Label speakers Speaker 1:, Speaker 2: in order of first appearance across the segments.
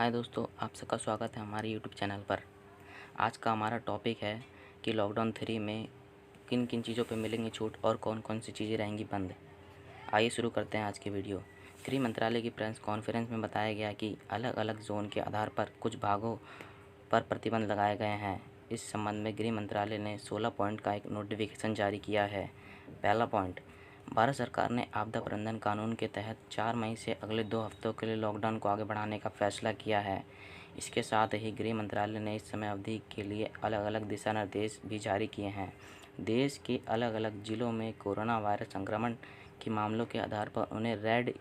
Speaker 1: हाय दोस्तों, आप सबका स्वागत है हमारे यूट्यूब चैनल पर। आज का हमारा टॉपिक है कि लॉकडाउन 3 में किन किन चीज़ों पे मिलेंगी छूट और कौन कौन सी चीज़ें रहेंगी बंद। आइए शुरू करते हैं आज की वीडियो। गृह मंत्रालय की प्रेस कॉन्फ्रेंस में बताया गया कि अलग अलग जोन के आधार पर कुछ भागों पर प्रतिबंध लगाए गए हैं। इस संबंध में गृह मंत्रालय ने 16 पॉइंट का एक नोटिफिकेशन जारी किया है। पहला पॉइंट, भारत सरकार ने आपदा प्रबंधन कानून के तहत 4 मई से अगले 2 हफ्तों के लिए लॉकडाउन को आगे बढ़ाने का फैसला किया है। इसके साथ ही गृह मंत्रालय ने इस समय अवधि के लिए अलग अलग दिशा निर्देश भी जारी किए हैं। देश के अलग अलग जिलों में कोरोना वायरस संक्रमण के मामलों के आधार पर उन्हें रेड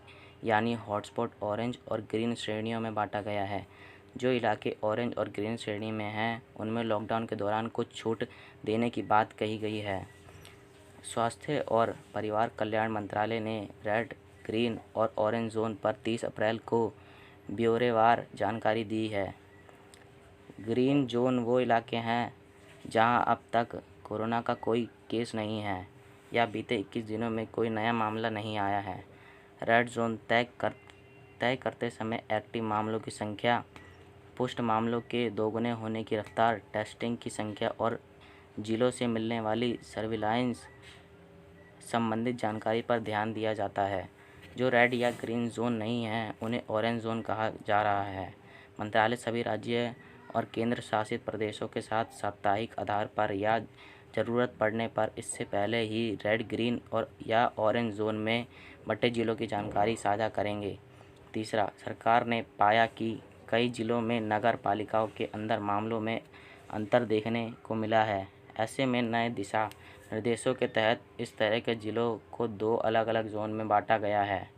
Speaker 1: यानी हॉटस्पॉट, ऑरेंज और ग्रीन श्रेणियों में बांटा गया है। जो इलाके ऑरेंज और ग्रीन श्रेणी में हैं उनमें लॉकडाउन के दौरान कुछ छूट देने की बात कही गई है। स्वास्थ्य और परिवार कल्याण मंत्रालय ने रेड, ग्रीन और ऑरेंज जोन पर 30 अप्रैल को ब्यौरेवार जानकारी दी है। ग्रीन जोन वो इलाके हैं जहां अब तक कोरोना का कोई केस नहीं है या बीते 21 दिनों में कोई नया मामला नहीं आया है। रेड जोन तय करते समय एक्टिव मामलों की संख्या, पुष्ट मामलों के दोगुने होने की रफ्तार, टेस्टिंग की संख्या और जिलों से मिलने वाली सर्विलांस संबंधित जानकारी पर ध्यान दिया जाता है। जो रेड या ग्रीन जोन नहीं हैं उन्हें ऑरेंज जोन कहा जा रहा है। मंत्रालय सभी राज्य और केंद्र शासित प्रदेशों के साथ साप्ताहिक आधार पर या ज़रूरत पड़ने पर इससे पहले ही रेड, ग्रीन और या ऑरेंज जोन में बटे जिलों की जानकारी साझा करेंगे। तीसरा, सरकार ने पाया कि कई जिलों में नगर पालिकाओं के अंदर मामलों में अंतर देखने को मिला है। ऐसे में नए दिशा निर्देशों के तहत इस तरह के जिलों को 2 अलग अलग जोन में बांटा गया है।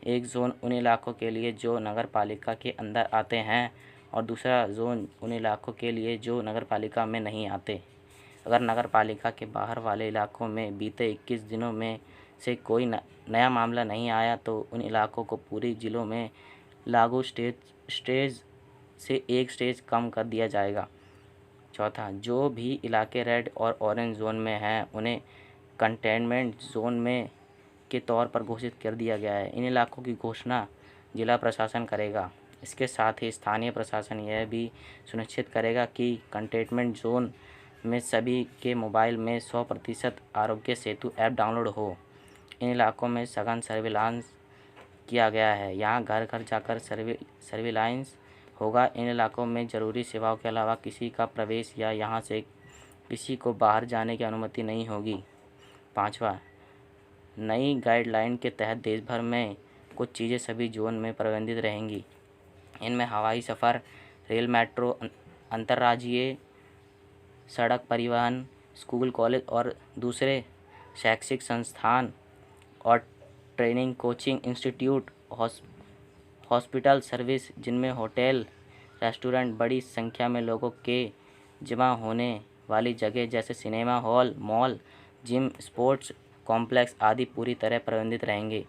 Speaker 1: एक जोन उन इलाकों के लिए जो नगर पालिका के अंदर आते हैं और दूसरा जोन उन इलाकों के लिए जो नगर पालिका में नहीं आते। अगर नगर पालिका के बाहर वाले इलाकों में बीते 21 दिनों में से कोई नया मामला नहीं आया तो उन इलाकों को पूरे जिलों में लागू स्टेज से एक स्टेज कम कर दिया जाएगा। चौथा, जो भी इलाके रेड और ऑरेंज जोन में हैं उन्हें कंटेनमेंट जोन में के तौर पर घोषित कर दिया गया है। इन इलाकों की घोषणा जिला प्रशासन करेगा। इसके साथ ही स्थानीय प्रशासन यह भी सुनिश्चित करेगा कि कंटेनमेंट जोन में सभी के मोबाइल में 100% आरोग्य सेतु ऐप डाउनलोड हो। इन इलाकों में सघन सर्विलांस किया गया है। यहाँ घर घर जाकर सर्विलांस होगा। इन इलाकों में ज़रूरी सेवाओं के अलावा किसी का प्रवेश या यहाँ से किसी को बाहर जाने की अनुमति नहीं होगी। पाँचवा, नई गाइडलाइन के तहत देश भर में कुछ चीज़ें सभी जोन में प्रतिबंधित रहेंगी। इनमें हवाई सफ़र, रेल, मेट्रो, अंतर्राज्यीय सड़क परिवहन, स्कूल, कॉलेज और दूसरे शैक्षिक संस्थान और training, coaching institute, hospital service जिनमें होटल, रेस्टोरेंट, बड़ी संख्या में लोगों के जमा होने वाली जगह जैसे cinema hall, mall, gym, sports complex आदि पूरी तरह प्रतिबंधित रहेंगे।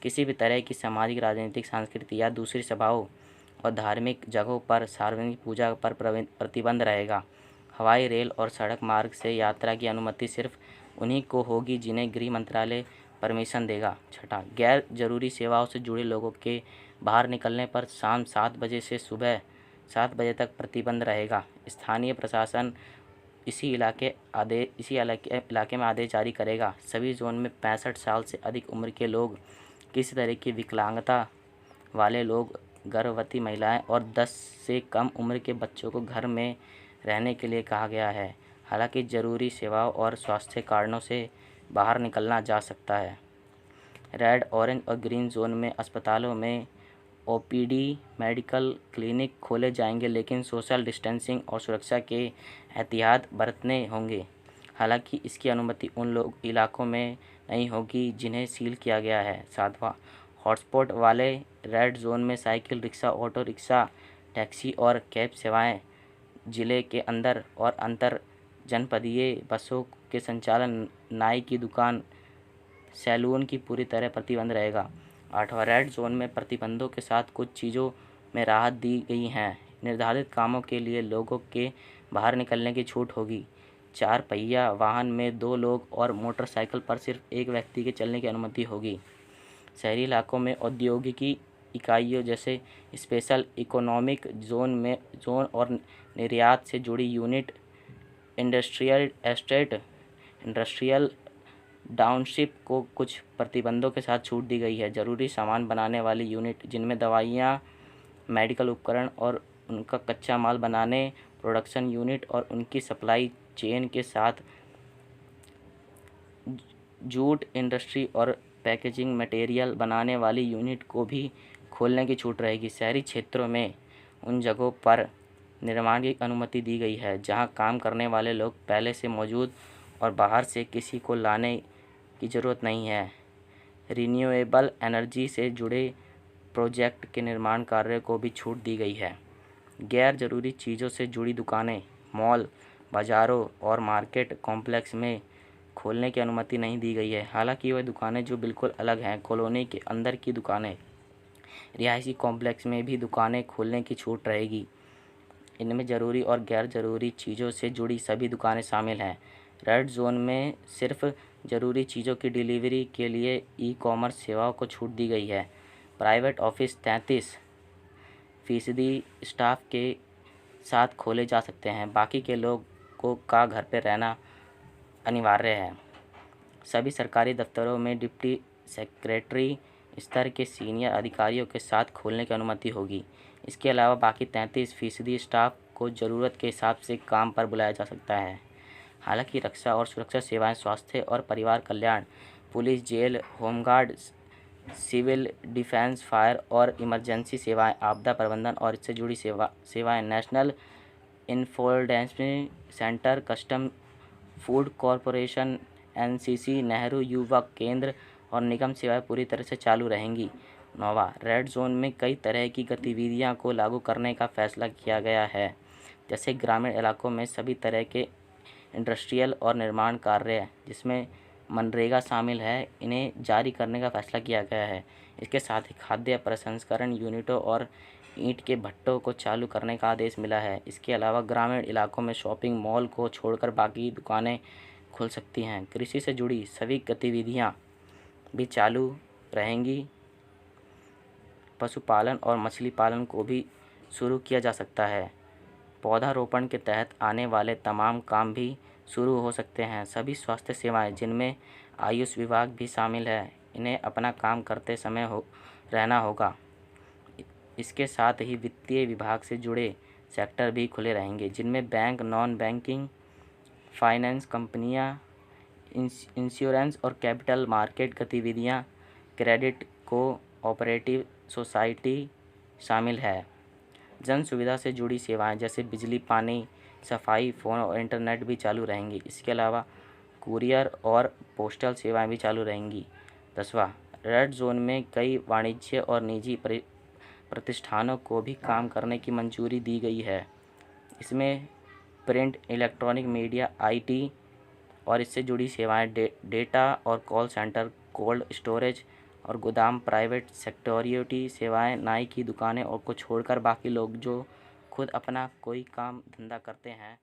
Speaker 1: किसी भी तरह की सामाजिक, राजनीतिक, सांस्कृतिक या दूसरी सभाओं और धार्मिक जगहों पर सार्वजनिक पूजा पर प्रतिबंध रहेगा। हवाई, रेल और सड़क मार्ग से यात्रा की अनुमति सिर्फ उन्हीं को होगी जिन्हें गृह मंत्रालय परमिशन देगा। छठा, गैर जरूरी सेवाओं से जुड़े लोगों के बाहर निकलने पर शाम 7 बजे से सुबह 7 बजे तक प्रतिबंध रहेगा। स्थानीय प्रशासन इसी इलाके में आदेश जारी करेगा। सभी जोन में 65 साल से अधिक उम्र के लोग, किसी तरह की विकलांगता वाले लोग, गर्भवती महिलाएं और 10 से कम उम्र के बच्चों को घर में रहने के लिए कहा गया है। हालांकि ज़रूरी सेवाओं और स्वास्थ्य कारणों से बाहर निकलना जा सकता है। रेड, ऑरेंज और ग्रीन जोन में अस्पतालों में ओपीडी, मेडिकल क्लिनिक खोले जाएंगे लेकिन सोशल डिस्टेंसिंग और सुरक्षा के एहतियात बरतने होंगे। हालांकि इसकी अनुमति उन इलाकों में नहीं होगी जिन्हें सील किया गया है। सातवां, हॉटस्पॉट वाले रेड जोन में cycle, rickshaw, auto rickshaw, taxi और कैब सेवाएं, जिले के अंदर और अंतर जनपदीय बसों के संचालन, नाई की दुकान, सैलून की पूरी तरह प्रतिबंध रहेगा। आठवां, रेड जोन में प्रतिबंधों के साथ कुछ चीज़ों में राहत दी गई हैं। निर्धारित कामों के लिए लोगों के बाहर निकलने की छूट होगी। 4 पहिया वाहन में 2 लोग और मोटरसाइकिल पर सिर्फ एक व्यक्ति के चलने की अनुमति होगी। शहरी इलाकों में औद्योगिकी इकाइयों जैसे स्पेशल इकोनॉमिक जोन और निर्यात से जुड़ी unit, industrial estate, industrial township को कुछ प्रतिबंधों के साथ छूट दी गई है। ज़रूरी सामान बनाने वाली यूनिट, जिनमें दवाइयाँ, मेडिकल उपकरण और उनका कच्चा माल बनाने, प्रोडक्शन यूनिट और उनकी सप्लाई चेन के साथ जूट इंडस्ट्री और पैकेजिंग मटेरियल बनाने वाली यूनिट को भी खोलने की छूट रहेगी। शहरी क्षेत्रों में उन जगहों पर निर्माण की अनुमति दी गई है जहां काम करने वाले लोग पहले से मौजूद और बाहर से किसी को लाने की ज़रूरत नहीं है। रिन्यूएबल एनर्जी से जुड़े प्रोजेक्ट के निर्माण कार्य को भी छूट दी गई है। गैर ज़रूरी चीज़ों से जुड़ी दुकानें, मॉल, बाज़ारों और मार्केट कॉम्प्लेक्स में खोलने की अनुमति नहीं दी गई है। हालांकि वह दुकानें जो बिल्कुल अलग हैं, कॉलोनी के अंदर की दुकानें, रिहायशी कॉम्प्लेक्स में भी दुकानें खोलने की छूट रहेगी। इनमें ज़रूरी और गैर ज़रूरी चीज़ों से जुड़ी सभी दुकानें शामिल हैं। रेड जोन में सिर्फ ज़रूरी चीज़ों की डिलीवरी के लिए ई-कॉमर्स सेवाओं को छूट दी गई है। प्राइवेट ऑफिस 33% स्टाफ के साथ खोले जा सकते हैं। बाकी के लोगों का घर पर रहना अनिवार्य है। सभी सरकारी दफ्तरों में डिप्टी सेक्रेटरी स्तर के सीनियर अधिकारियों के साथ खोलने की अनुमति होगी। इसके अलावा बाकी 33% स्टाफ को ज़रूरत के हिसाब से काम पर बुलाया जा सकता है। हालांकि रक्षा और सुरक्षा सेवाएं, स्वास्थ्य और परिवार कल्याण, पुलिस, जेल, होमगार्ड, सिविल डिफेंस, फायर और इमरजेंसी सेवाएं, आपदा प्रबंधन और इससे जुड़ी सेवाएं, national infotainment centre, custom, food corporation, NCC, Nehru Yuva Kendra और निगम सेवाएं पूरी तरह से चालू रहेंगी। 9वां, रेड जोन में कई तरह की गतिविधियां को लागू करने का फैसला किया गया है, जैसे ग्रामीण इलाकों में सभी तरह के इंडस्ट्रियल और निर्माण कार्य, जिसमें मनरेगा शामिल है, इन्हें जारी करने का फैसला किया गया है। इसके साथ ही खाद्य प्रसंस्करण यूनिटों और ईंट के भट्टों को चालू करने का आदेश मिला है। इसके अलावा ग्रामीण इलाकों में शॉपिंग मॉल को छोड़कर बाकी दुकानें खुल सकती हैं। कृषि से जुड़ी सभी गतिविधियां भी चालू रहेंगी। पशुपालन और मछली पालन को भी शुरू किया जा सकता है। पौधारोपण के तहत आने वाले तमाम काम भी शुरू हो सकते हैं। सभी स्वास्थ्य सेवाएं, जिनमें आयुष विभाग भी शामिल है, इन्हें अपना काम करते समय रहना होगा। इसके साथ ही वित्तीय विभाग से जुड़े सेक्टर भी खुले रहेंगे, जिनमें बैंक, नॉन बैंकिंग फाइनेंस कंपनियां, इंश्योरेंस और कैपिटल मार्केट गतिविधियां, क्रेडिट कोऑपरेटिव सोसाइटी शामिल है। जन सुविधा से जुड़ी सेवाएं जैसे बिजली, पानी, सफाई, फ़ोन और इंटरनेट भी चालू रहेंगी। इसके अलावा कुरियर और पोस्टल सेवाएं भी चालू रहेंगी। 10वां, रेड जोन में कई वाणिज्य और निजी प्रतिष्ठानों को भी काम करने की मंजूरी दी गई है। इसमें प्रिंट, इलेक्ट्रॉनिक मीडिया, आईटी और इससे जुड़ी सेवाएं, डेटा और कॉल सेंटर, कोल्ड स्टोरेज और गोदाम, प्राइवेट सिक्योरिटी सेवाएं, नाई की दुकानें और को छोड़कर बाकी लोग जो खुद अपना कोई काम धंधा करते हैं